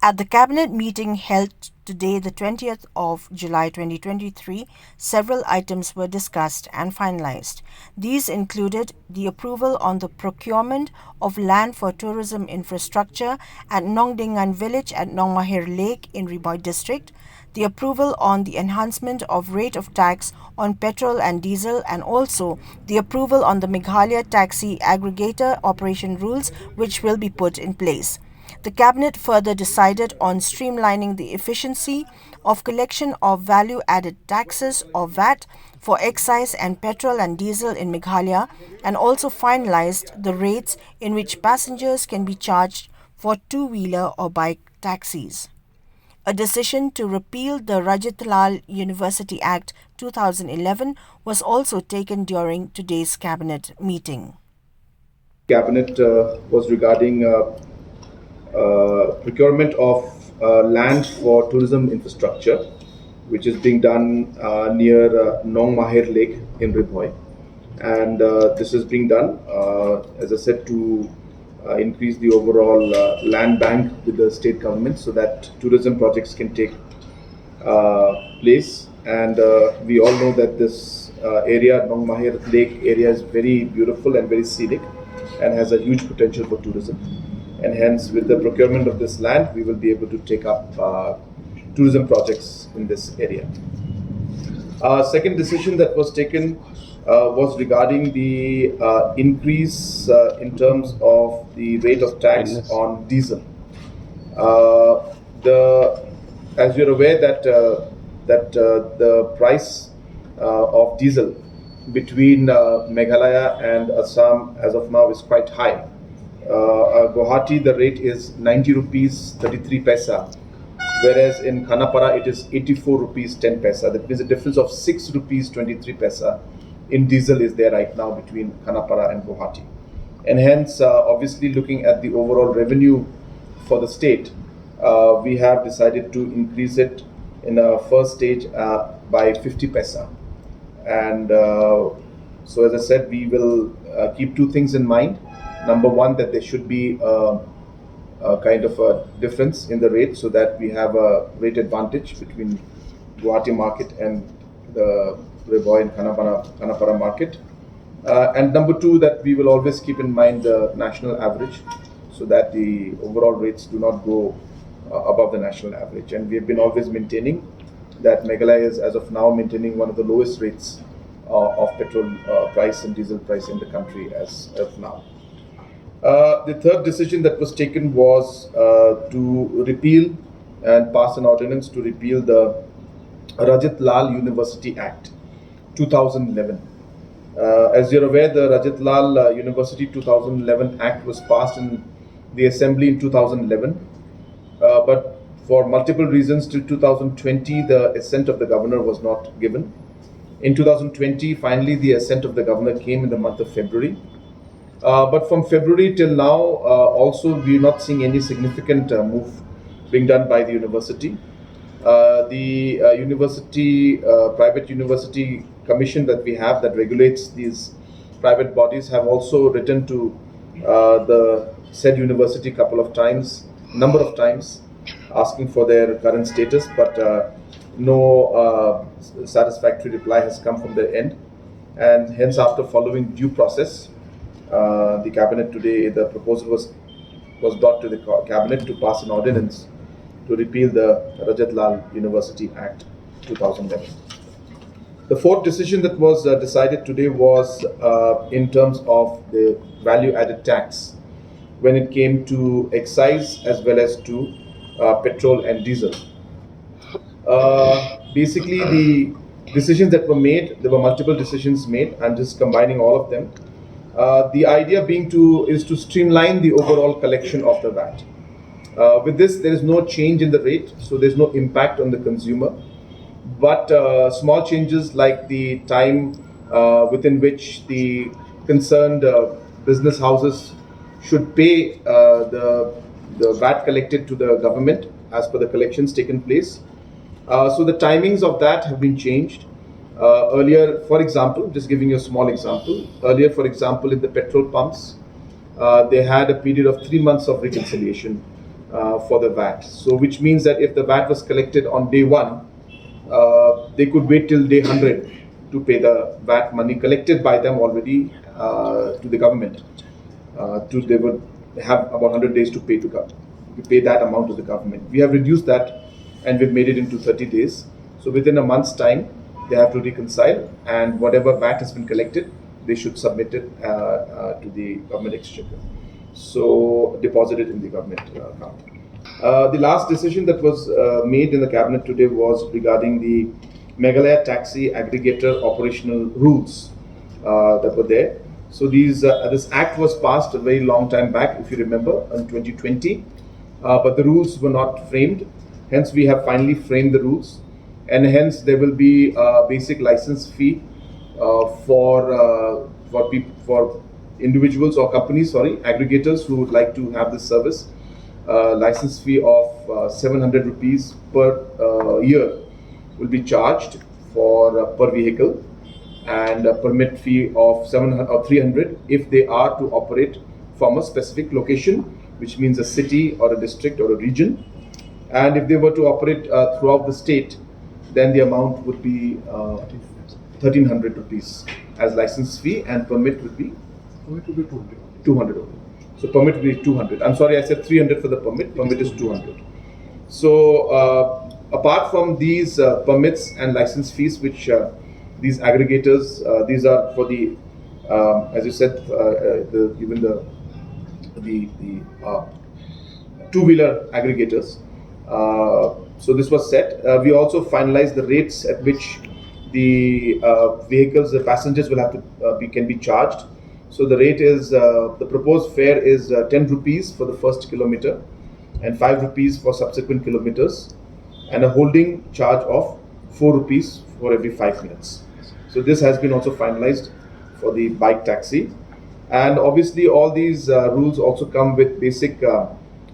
At the cabinet meeting held today, the 20th of July 2023, several items were discussed and finalized. These included the approval on the procurement of land for tourism infrastructure at Nongdiengngan village at Nongmahir Lake in Ri Bhoi District, the approval on the enhancement of rate of tax on petrol and diesel, and also the approval on the Meghalaya taxi aggregator operation rules, which will be put in place. The cabinet further decided on streamlining the efficiency of collection of value-added taxes or VAT for excise and petrol and diesel in Meghalaya, and also finalized the rates in which passengers can be charged for two-wheeler or bike taxis. A decision to repeal the Rajat University Act 2011 was also taken during today's cabinet meeting. Cabinet was regarding procurement of land for tourism infrastructure, which is being done near Nongmahir Lake in Ri Bhoi. And this is being done, as I said, to increase the overall land bank with the state government so that tourism projects can take place. And we all know that this area, Nongmahir Lake area, is very beautiful and very scenic and has a huge potential for tourism. And hence, with the procurement of this land, we will be able to take up tourism projects in this area. Second decision that was taken was regarding the increase in terms of the rate of tax on diesel. As you're aware that the price of diesel between Meghalaya and Assam as of now is quite high. Guwahati, the rate is 90 rupees 33 paisa, whereas in Khanapara it is 84 rupees 10 paisa. That means a difference of 6 rupees 23 paisa in diesel is there right now between Khanapara and Guwahati. And hence, obviously looking at the overall revenue for the state, we have decided to increase it in a first stage by 50 paisa. And so as I said, we will keep two things in mind. Number one, that there should be a kind of a difference in the rate so that we have a rate advantage between Guwahati market and the Ri Bhoi and Khanapara market. And number two, that we will always keep in mind the national average so that the overall rates do not go above the national average. And we have been always maintaining that Meghalaya is, as of now, maintaining one of the lowest rates of petrol price and diesel price in the country as of now. The third decision that was taken was to repeal and pass an ordinance to repeal the Rajat Lal University Act 2011. As you're aware, the Rajat Lal University 2011 Act was passed in the Assembly in 2011, but for multiple reasons till 2020 the assent of the governor was not given. In 2020, finally the assent of the governor came in the month of February. But from February till now, also we're not seeing any significant move being done by the university. The private university commission that we have that regulates these private bodies have also written to the said university number of times, asking for their current status, but no satisfactory reply has come from their end. And hence, after following due process, the cabinet today, the proposal was brought to the cabinet to pass an ordinance to repeal the Rajat Lal University Act 2011. The fourth decision that was decided today was in terms of the value-added tax when it came to excise as well as to petrol and diesel. Basically, the decisions that were made, there were multiple decisions made. I'm just combining all of them. The idea being is to streamline the overall collection of the VAT. With this, there is no change in the rate, so there's no impact on the consumer. But small changes like the time within which the concerned business houses should pay the VAT collected to the government as per the collections taken place. So the timings of that have been changed. Earlier, for example, just giving you a small example, earlier, for example, in the petrol pumps, they had a period of 3 months of reconciliation for the VAT. So which means that if the VAT was collected on day 1, they could wait till day 100 to pay the VAT money collected by them already to the government. They would have about 100 days to pay that amount to the government. We have reduced that and we've made it into 30 days. So within a month's time, they have to reconcile, and whatever VAT has been collected, they should submit it to the government exchequer. So deposit it in the government account. The last decision that was made in the cabinet today was regarding the Meghalaya taxi aggregator operational rules that were there. So this act was passed a very long time back, if you remember, in 2020, but the rules were not framed. Hence, we have finally framed the rules, and hence there will be a basic license fee for individuals or companies, aggregators who would like to have this service. License fee of 700 rupees per year will be charged for per vehicle, and a permit fee of 700 or 300 if they are to operate from a specific location, which means a city or a district or a region. And if they were to operate throughout the state, then the amount would be 1300 rupees as license fee, and permit would be 200 only. So permit will be 200. I'm sorry, I said 300 for the permit. Permit is 200. So apart from these permits and license fees, which these aggregators, these are for the, as you said, even the two-wheeler aggregators. So this was set. We also finalized the rates at which the vehicles, the passengers will have to can be charged. So the rate is, the proposed fare is 10 rupees for the first kilometer and 5 rupees for subsequent kilometers, and a holding charge of 4 rupees for every 5 minutes. So this has been also finalized for the bike taxi. And obviously all these rules also come with basic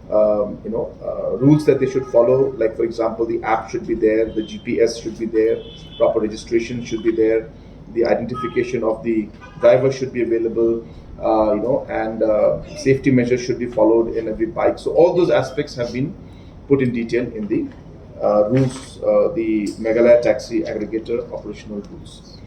rules that they should follow. Like, for example, the app should be there, the GPS should be there, proper registration should be there, the identification of the driver should be available, and safety measures should be followed in every bike. So all those aspects have been put in detail in the rules, the Meghalaya taxi aggregator operational rules.